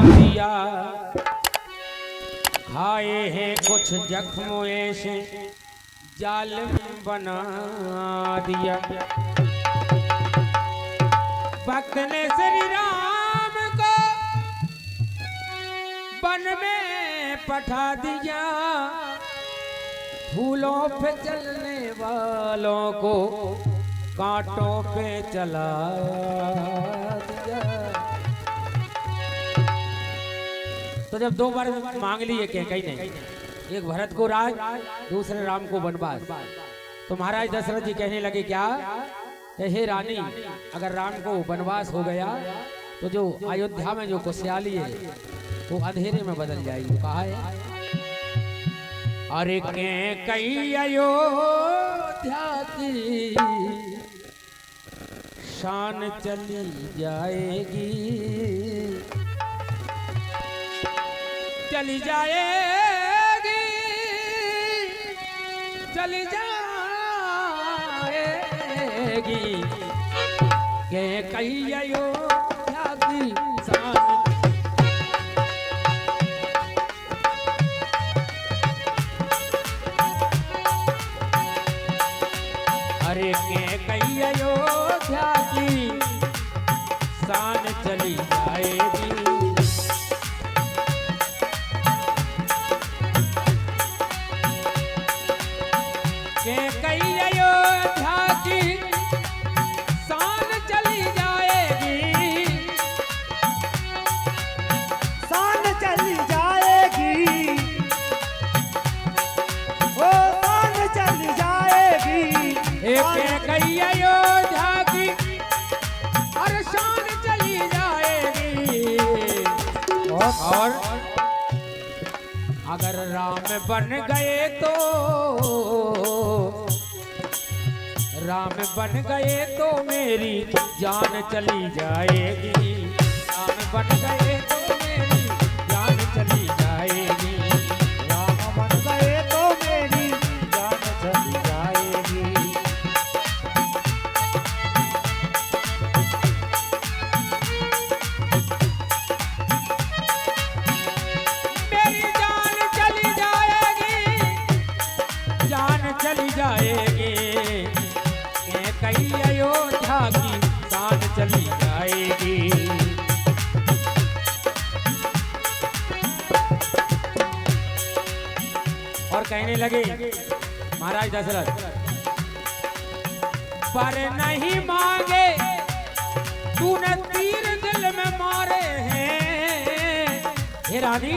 दिया, खाए हैं कुछ जख्म ऐसे जालिम बना दिया। भक्त ने श्री राम को वन में पठा दिया, फूलों पे चलने वालों को कांटों पे चला दिया। तो जब दो बार मांग लिए कहीं नहीं, एक भरत को राज, दूसरे राम को वनवास, तो महाराज दशरथ जी कहने लगे क्या, हे रानी, अगर राम को वनवास हो गया तो जो अयोध्या में जो खुशहाली है वो अंधेरे में बदल जाएगी। कहा है, अरे के कई अयोध्या की शान चली जाएगी, चली जाएगी, चली जाएगी, के कई अयोध्या की शान। अरे के कई अयोध्या की शान चली जाएगी, और अगर राम बन गए तो, राम बन गए तो मेरी जान चली जाएगी, राम बन गए तो मेरी जान चली जाएगी, राम बन गए तो मेरी जान चली जाएगी। चली जाएगी, कई अयोध्या की शान चली जाएगी। और कहने लगे महाराज दशरथ, पर नहीं मांगे तूने तीर दिल में मारे हैं, हे रानी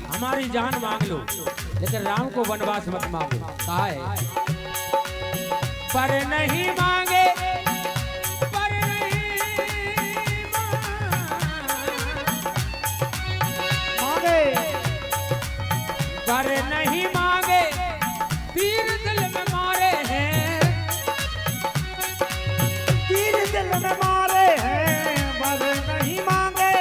हमारी जान मांग लो, लेकिन राम को वनवास मत मांगो। कहा है, पर नहीं मांगे, पर नहीं मांगे, पर नहीं मांगे, तीर दिल में मारे हैं, तीर दिल में मारे हैं, पर नहीं मांगे,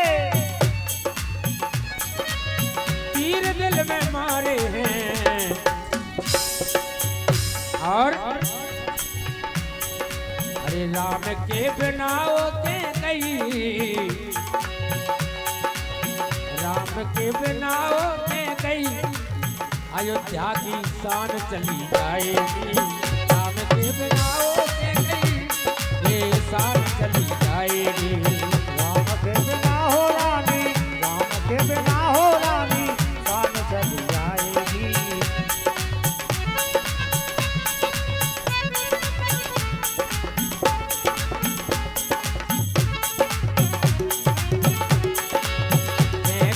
तीर दिल में मारे हैं। और अरे राम के बिना होते कई, राम के बिना होते कई अयोध्या की शान चली जाएगी, राम के बिना होते कई ये शान चली जाएगी, राम के बिना हो रानी, राम के बिना हो रानी शान चली जाएगी।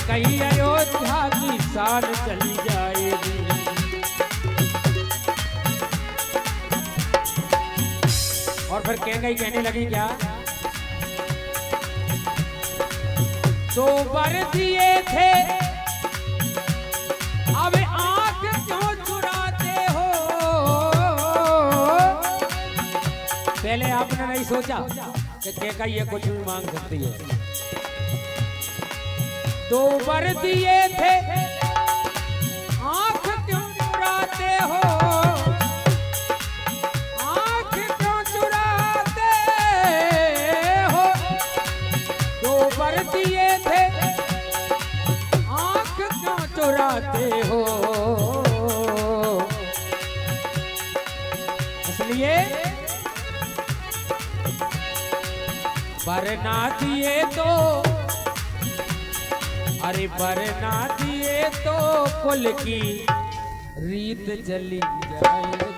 कई अयोध्या की शान चली जाएगी। और फिर कहीं कहने लगी क्या, तो वर दिए थे अब आंख क्यों चुराते हो, पहले आपने नहीं सोचा कि केका ये कुछ भी मांग सकती है। दो वर दिए थे आंख क्यों चुराते हो, आंख क्यों चुराते हो, दो वर दिए थे जाते हो। इसलिए वरना दिए तो, अरे वरना दिए तो कुल की रीत चली जाएगी।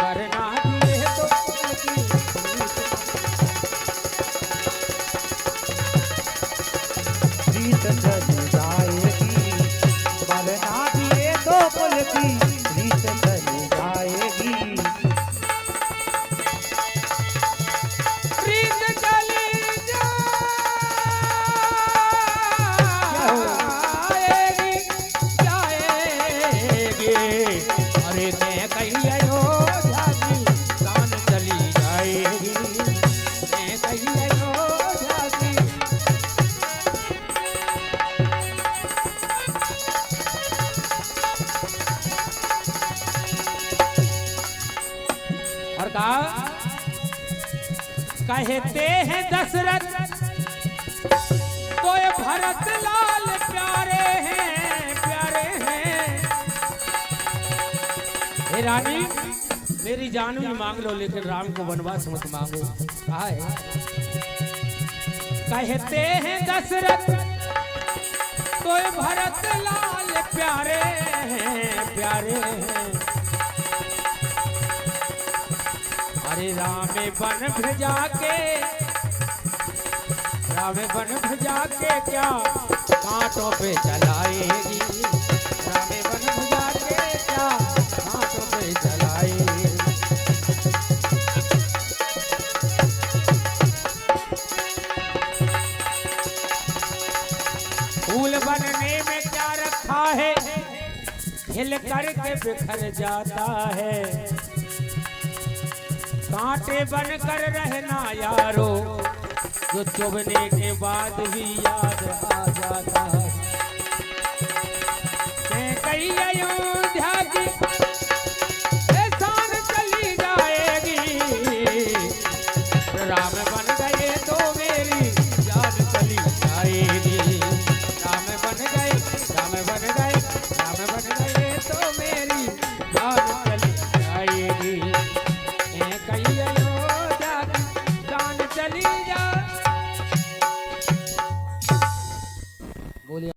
वरना दिए तो कुल की रीत चली जाएगी। वरना दिए तो कुल की रीत चली जाएगी। रीत चली जाएगी। अरे मैं कहीं अयोध्या की शान चली जाएगी। मैं कहीं अयोध्या की। और कहा, कहते हैं दशरथ तो ये भरत लाल प्यारे हैं, प्यारे हैं। हे रानी, मेरी जान भी मांग लो लेकिन राम को वनवास मत मांगो। कहा है, कहते हैं दशरथ तो ये भरत लाल प्यारे हैं, प्यारे हैं। अरे राम बन भेजा के, राम बन भेजा के क्या कांटों पे चलाएगी। राम बन भेजा के क्या कांटों पे चलाएगी। फूल बनने में क्या रखा है, हिल करके बिखर जाता है। कांटे बनकर रहना यारो, जो चुभने के बाद भी याद आ जाता है। मैं कहीं अयोध्या की